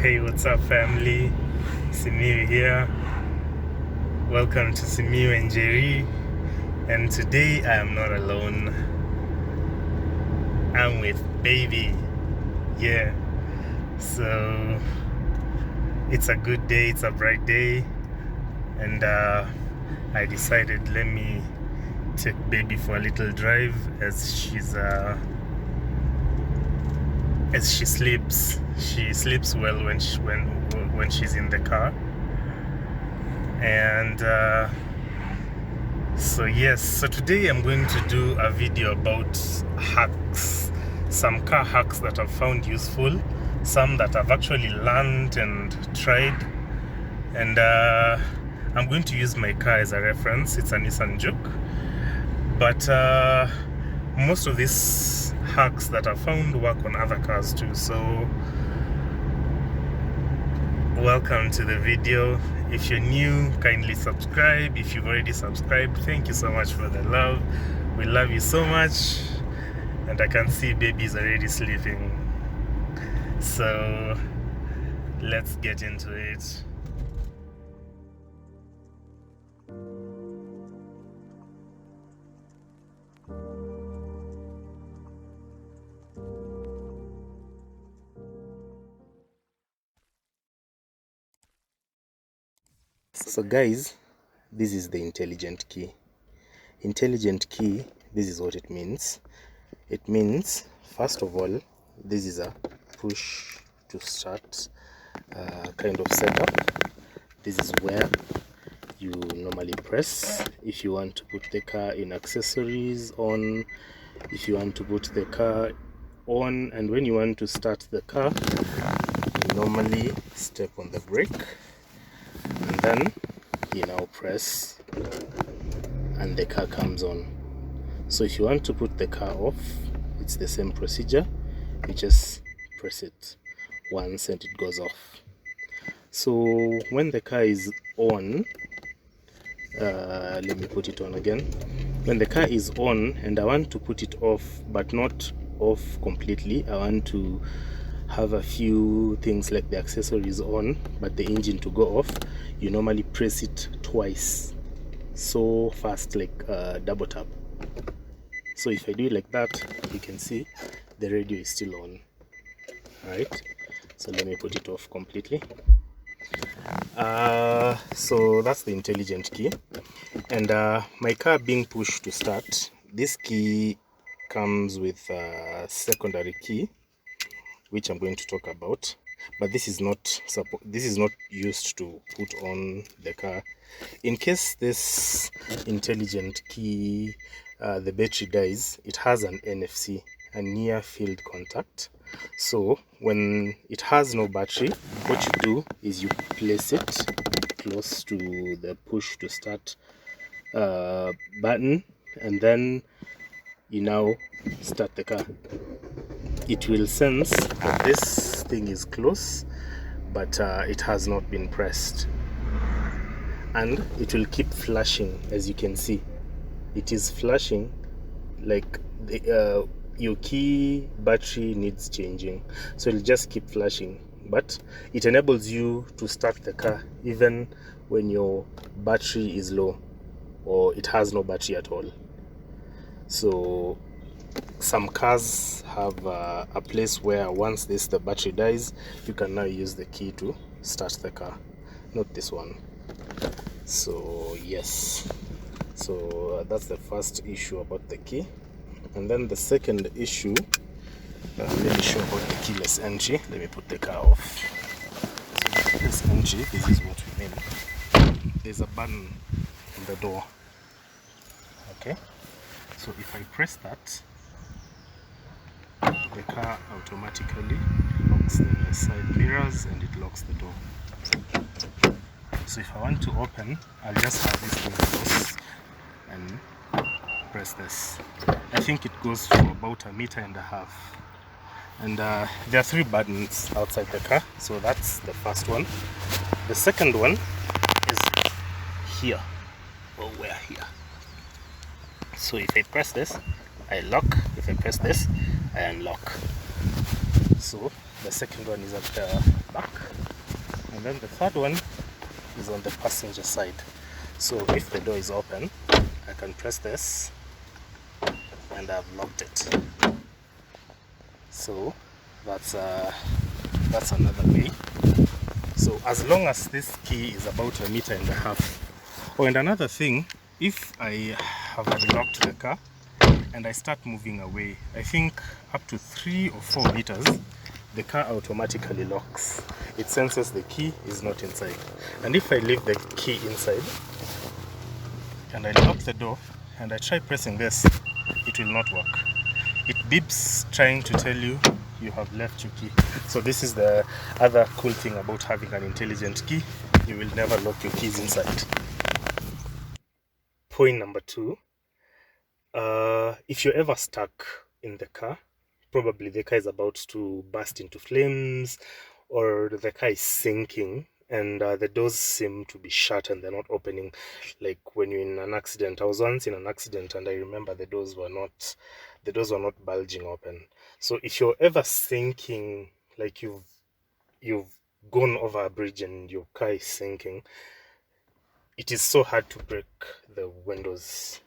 Hey, what's up, family? Simiyu here. Welcome to Simiyu and Njeri. And today I am not alone. I'm with baby. Yeah. So it's a good day, it's a bright day. And I decided let me take baby for a little drive as she sleeps. She sleeps well when she's in the car. And so today I'm going to do a video about hacks, some car hacks that I've found useful, some that I've actually learned and tried, and I'm going to use my car as a reference. It's a Nissan Juke, but most of these hacks that I found work on other cars too. So welcome to the video. If you're new, kindly subscribe. If you've already subscribed, thank you so much for the love. We love you so much. And I can see baby's already sleeping, so let's get into it. So guys, this is the intelligent key. Intelligent key, this is what it means. It means, first of all, this is a push to start kind of setup. This is where you normally press if you want to put the car in accessories on, if you want to put the car on, and when you want to start the car, you normally step on the brake and then you now press and the car comes on. So if you want to put the car off, it's the same procedure. You just press it once and it goes off. So when the car is on, let me put it on again. When the car is on and I want to put it off, but not off completely, I want to have a few things like the accessories on but the engine to go off, you normally press it twice, so fast, like double tap. So if I do it like that, you can see the radio is still on. Alright, so let me put it off completely. So that's the intelligent key. And my car being pushed to start, this key comes with a secondary key, which I'm going to talk about, but this is not used to put on the car. In case this intelligent key, the battery dies, it has an NFC, a near field contact. So when it has no battery, what you do is you place it close to the push to start button, and then you now start the car. It will sense that this thing is close, but it has not been pressed, and it will keep flashing. As you can see, it is flashing like your key battery needs changing, so it'll just keep flashing. But it enables you to start the car even when your battery is low or it has no battery at all. So some cars have a place where once the battery dies, you can now use the key to start the car, not this one. So yes, so that's the first issue about the key. And then the second issue, let me show about the keyless entry. Let me put the car off. So the keyless entry, this is what we mean. There's a button in the door. Okay, so if I press that, the car automatically locks the side mirrors and it locks the door. So if I want to open, I'll just have this thing close and press this. I think it goes for about 1.5 meters. And there are 3 buttons outside the car, so that's the first one. The second one is here, or we're here. So if I press this, I lock. If I press this, I unlock. So the second one is at the back. And then the third one is on the passenger side. So if the door is open, I can press this and I've locked it. So that's another way. So as long as this key is about 1.5 meters. Oh, and another thing, if I have unlocked the car and I start moving away, I think up to 3 or 4 meters, the car automatically locks. It senses the key is not inside. And if I leave the key inside and I lock the door and I try pressing this, it will not work. It beeps trying to tell you you have left your key. So this is the other cool thing about having an intelligent key. You will never lock your keys inside. Point number 2, if you're ever stuck in the car, probably the car is about to burst into flames, or the car is sinking and the doors seem to be shut and they're not opening, like when you're in an accident. I was once in an accident and I remember the doors were not bulging open. So if you're ever sinking, like you've gone over a bridge and your car is sinking, it is so hard to break the windows.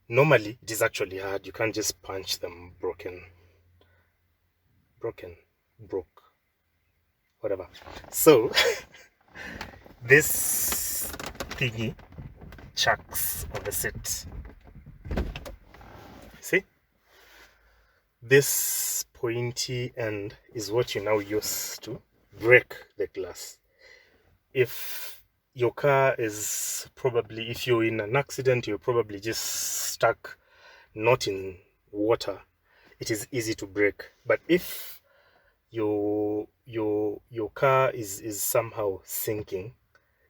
Normally it is actually hard. You can't just punch them broke, whatever. So this thingy chucks on the seat. See, this pointy end is what you now use to break the glass. If your car is probably, if you're in an accident, you're probably just stuck, not in water, it is easy to break. But if your car is somehow sinking,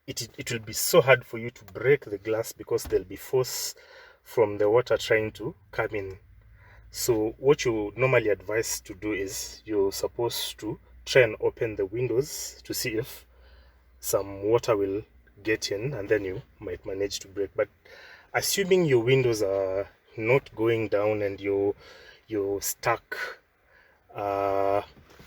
it will be so hard for you to break the glass because there'll be force from the water trying to come in. So what you normally advise to do is you're supposed to try and open the windows to see if some water will get in, and then you might manage to break. But assuming your windows are not going down and you're stuck,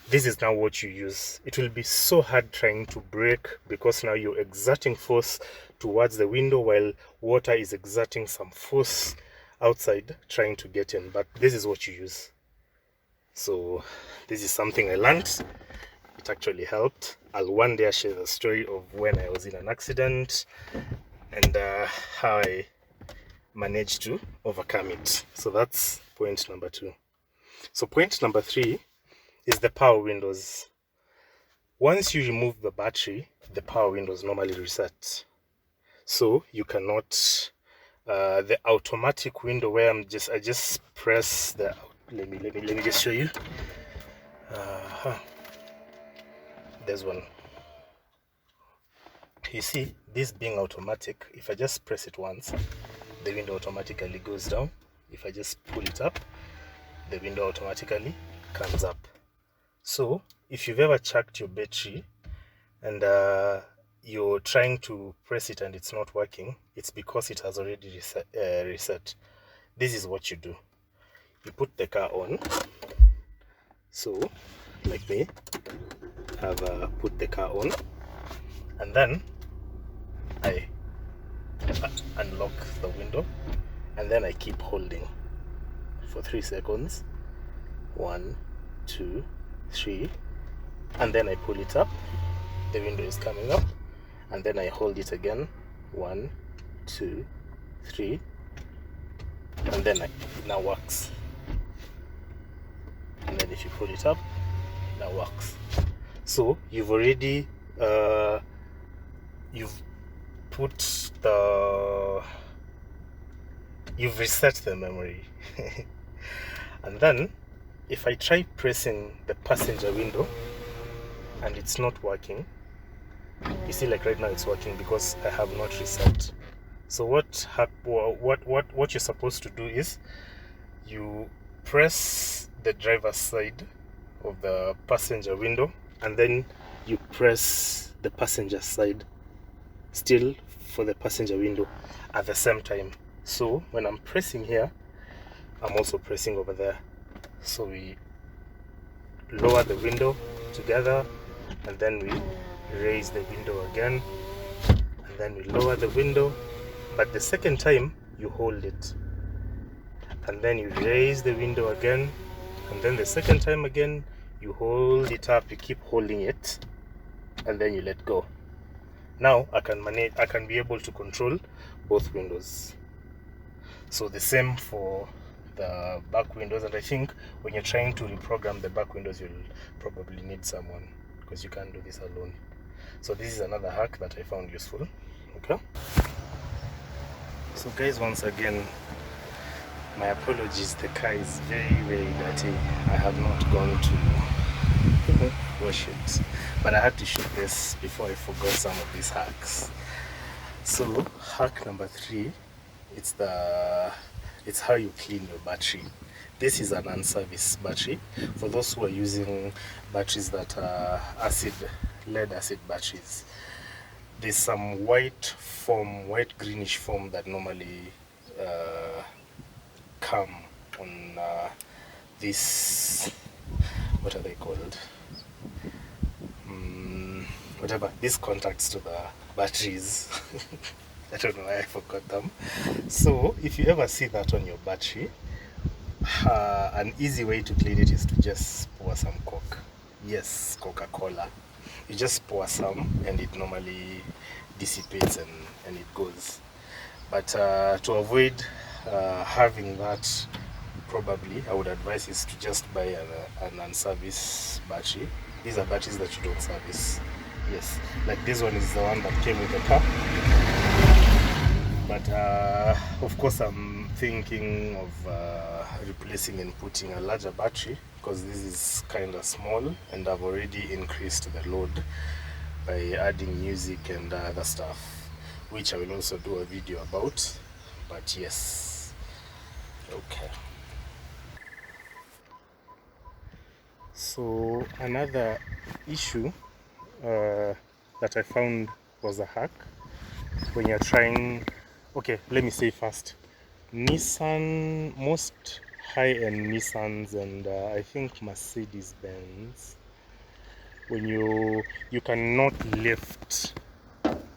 this is now what you use. It will be so hard trying to break because now you're exerting force towards the window while water is exerting some force outside trying to get in. But this is what you use. So this is something I learned. It actually helped. I'll one day share the story of when I was in an accident and how I managed to overcome it. So that's point number 2. So point number 3 is the power windows. Once you remove the battery, the power windows normally reset. So you cannot the automatic window where I just press the, let me just show you. There's one. You see, this being automatic, if I just press it once, the window automatically goes down. If I just pull it up, the window automatically comes up. So if you've ever checked your battery and you're trying to press it and it's not working, it's because it has already reset. This is what you do. You put the car on. So like me, I've put the car on, and then I unlock the window, and then I keep holding for 3 seconds. 1, 2, 3, and then I pull it up. The window is coming up, and then I hold it again. 1, 2, 3, and then it now works. And then if you pull it up, it now works. So you've already you've reset the memory. And then if I try pressing the passenger window and it's not working, you see, like right now it's working because I have not reset. So what you're supposed to do is you press the driver's side of the passenger window, and then you press the passenger side still for the passenger window at the same time. So when I'm pressing here, I'm also pressing over there. So we lower the window together, and then we raise the window again, and then we lower the window, but the second time you hold it, and then you raise the window again, and then the second time again you hold it up, you keep holding it, and then you let go. Now I can be able to control both windows. So the same for the back windows, and I think when you're trying to reprogram the back windows, you'll probably need someone, because you can't do this alone. So this is another hack that I found useful. Okay, so guys, once again, my apologies, the car is very, very dirty. I have not gone to wash it, but I had to shoot this before I forgot some of these hacks. So hack number 3, it's how you clean your battery. This is an unserviced battery. For those who are using batteries that are lead acid batteries, there's some white greenish foam that normally come on this, what are they called, whatever, these contacts to the batteries. I don't know why I forgot them. So if you ever see that on your battery, an easy way to clean it is to just pour some Coke. Yes, Coca-Cola. You just pour some and it normally dissipates and it goes. But to avoid having that, probably I would advise is to just buy an unserviced battery. These are batteries that you don't service. Yes, like this one is the one that came with the car. But of course I'm thinking of replacing and putting a larger battery, because this is kind of small and I've already increased the load by adding music and other stuff, which I will also do a video about. But yes, okay. So another issue that I found was a hack when you're trying, okay, let me say first, Nissan, most high-end Nissans and I think Mercedes-Benz, when you cannot lift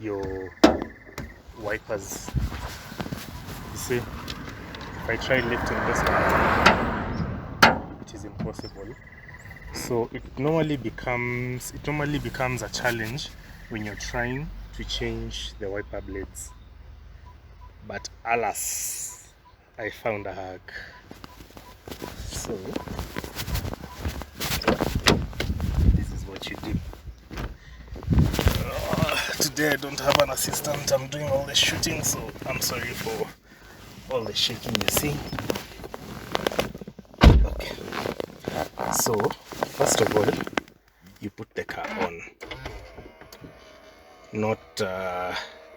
your wipers. You see, if I try lifting this one, it is impossible. So it normally becomes a challenge when you're trying to change the wiper blades. But alas, I found a hack. So this is what you do. Today I don't have an assistant, I'm doing all the shooting, so I'm sorry for all the shaking you see. Okay, so first of all, you put the car on. Not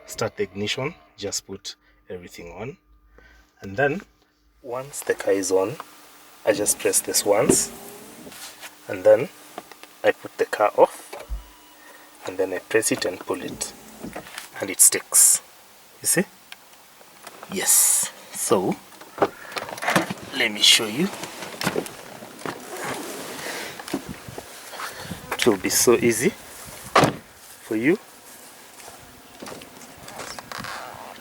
start the ignition, just put everything on, and then once the car is on, I just press this once, and then I put the car off, and then I press it and pull it, and it sticks. You see? Yes. So let me show you. It will be so easy for you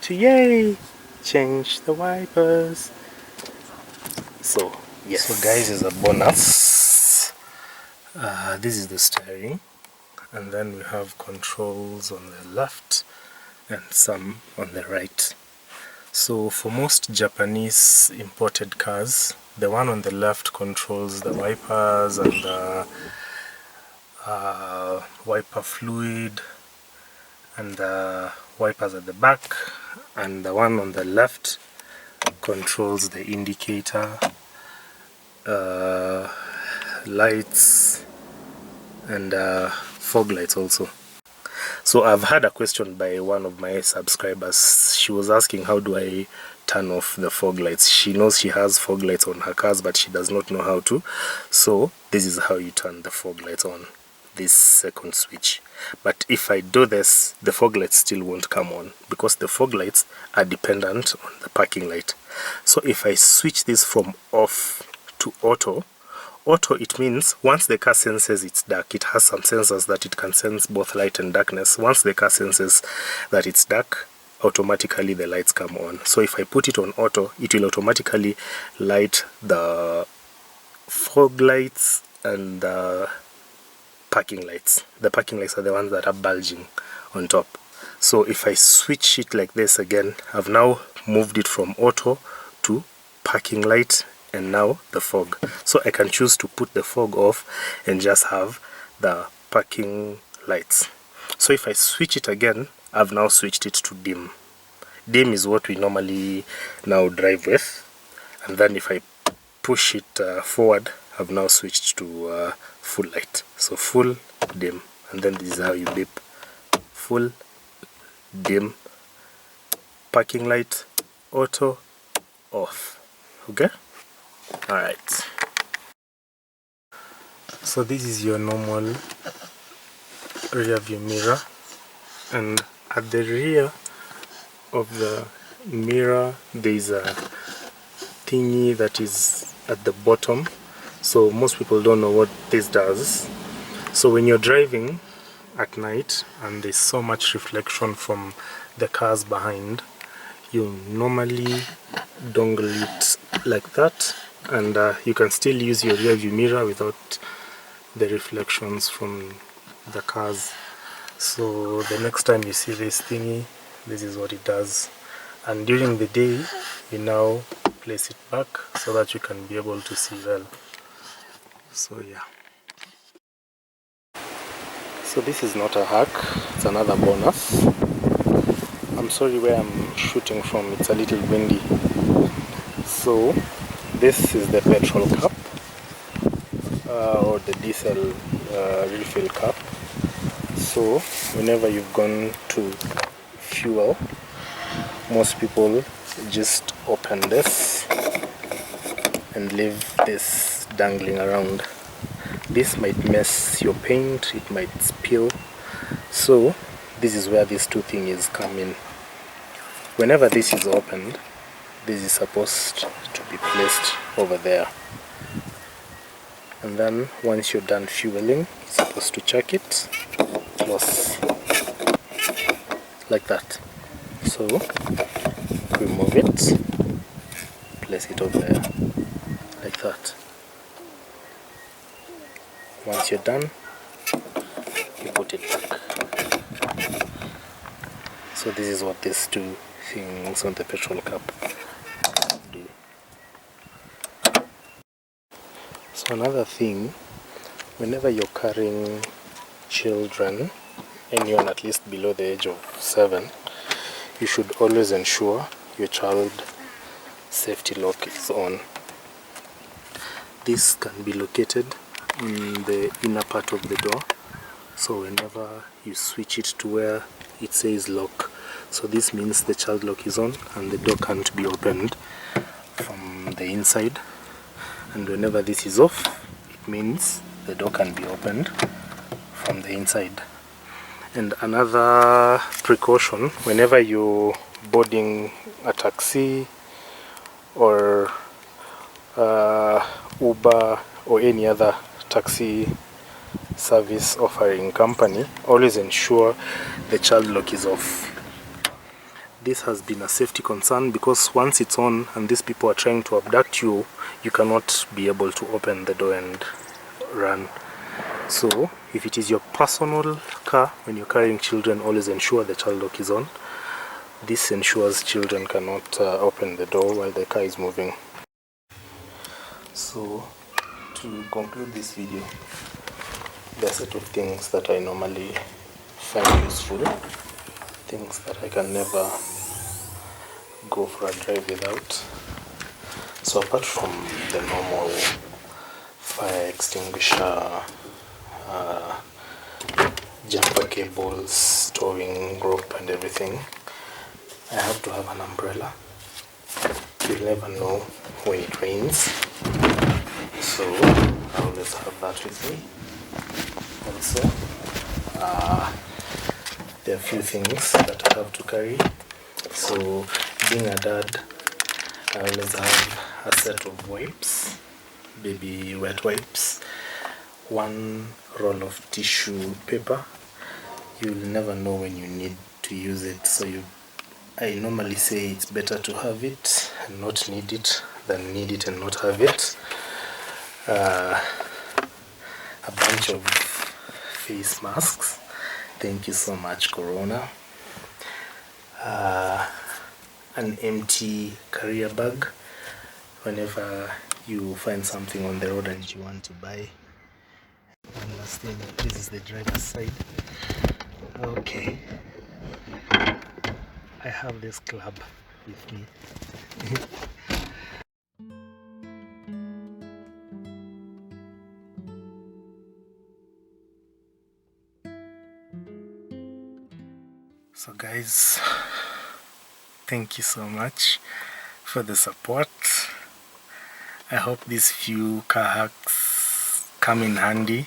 to change the wipers. So yes, so guys, is a bonus. This is the steering, and then we have controls on the left and some on the right. So for most Japanese imported cars, the one on the left controls the wipers and the wiper fluid and the wipers at the back, and the one on the left controls the indicator, lights, and fog lights also. So I've had a question by one of my subscribers. She was asking, how do I turn off the fog lights? She knows she has fog lights on her cars, but she does not know how to. So this is how you turn the fog lights on, this second switch. But if I do this, the fog lights still won't come on, because the fog lights are dependent on the parking light. So if I switch this from off to auto, auto, it means once the car senses it's dark, it has some sensors that it can sense both light and darkness. Once the car senses that it's dark, automatically the lights come on. So if I put it on auto, it will automatically light the fog lights and the parking lights. The parking lights are the ones that are bulging on top. So if I switch it like this again, I've now moved it from auto to parking light and now the fog. So I can choose to put the fog off and just have the parking lights. So if I switch it again, I've now switched it to dim. Dim is what we normally now drive with. And then if I push it forward, I've now switched to full light. So full, dim, and then this is how you beep. Full, dim, parking light, auto, off. Okay? Alright. So this is your normal rear view mirror, and at the rear of the mirror there is a thingy that is at the bottom. So most people don't know what this does. So when you're driving at night and there's so much reflection from the cars behind, you normally dongle it like that, and you can still use your rear view mirror without the reflections from the cars. So the next time you see this thingy, this is what it does. And during the day, you now place it back so that you can be able to see well. So yeah. So this is not a hack, it's another bonus. I'm sorry where I'm shooting from, it's a little windy. So this is the petrol cap, or the diesel refill cap. So whenever you've gone to fuel, most people just open this and leave this dangling around. This might mess your paint, it might spill. So this is where these two things come in. Whenever this is opened, this is supposed to be placed over there. And then once you're done fueling, you're supposed to check it, close, like that. So remove it, place it over there, like that. Once you're done, you put it back. So this is what these two things on the petrol cap do. So another thing, whenever you're carrying children, anyone at least below the age of 7, you should always ensure your child safety lock is on. This can be located in the inner part of the door, so whenever you switch it to where it says lock, so this means the child lock is on and the door can't be opened from the inside. And whenever this is off, it means the door can be opened from the inside. And another precaution, whenever you're boarding a taxi or Uber or any other taxi service offering company, always ensure the child lock is off. This has been a safety concern because once it's on and these people are trying to abduct you, you cannot be able to open the door and run. So if it is your personal car, when you're carrying children, always ensure the child lock is on. This ensures children cannot open the door while the car is moving. So to conclude this video, there are a set of things that I normally find useful, things that I can never go for a drive without. So apart from the normal fire extinguisher, jumper cables, towing rope and everything, I have to have an umbrella. You'll never know when it rains, so I always have that with me. Also, there are a few things that I have to carry. So being a dad, I always have a set of wipes baby wet wipes, 1 roll of tissue paper. You'll never know when you need to use it, so I normally say it's better to have it and not need it than need it and not have it. A bunch of face masks. Thank you so much, Corona. An empty carrier bag whenever you find something on the road and you want to buy. And last thing, this is the driver's side. Okay, I have this club with me. So guys, thank you so much for the support. I hope these few car hacks come in handy,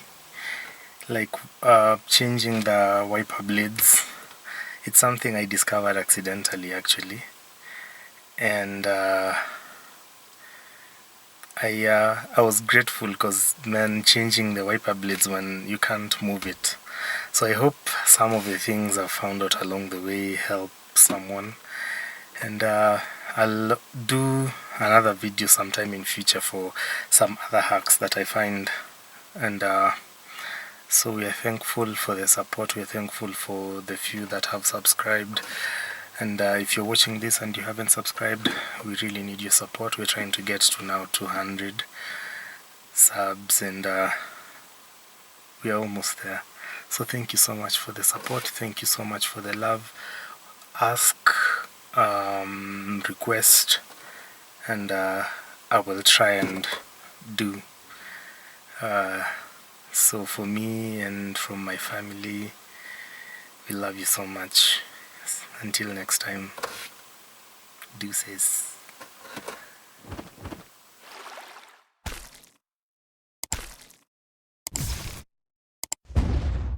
like changing the wiper blades. It's something I discovered accidentally actually, and I was grateful because, man, changing the wiper blades when you can't move it. So I hope some of the things I've found out along the way help someone, and I'll do another video sometime in future for some other hacks that I find. And so we are thankful for the support, we are thankful for the few that have subscribed. And if you're watching this and you haven't subscribed, we really need your support. We're trying to get to now 200 subs, and we are almost there. So thank you so much for the support, thank you so much for the love. Ask, request, and I will try and do. So for me and from my family, we love you so much. Until next time, deuces.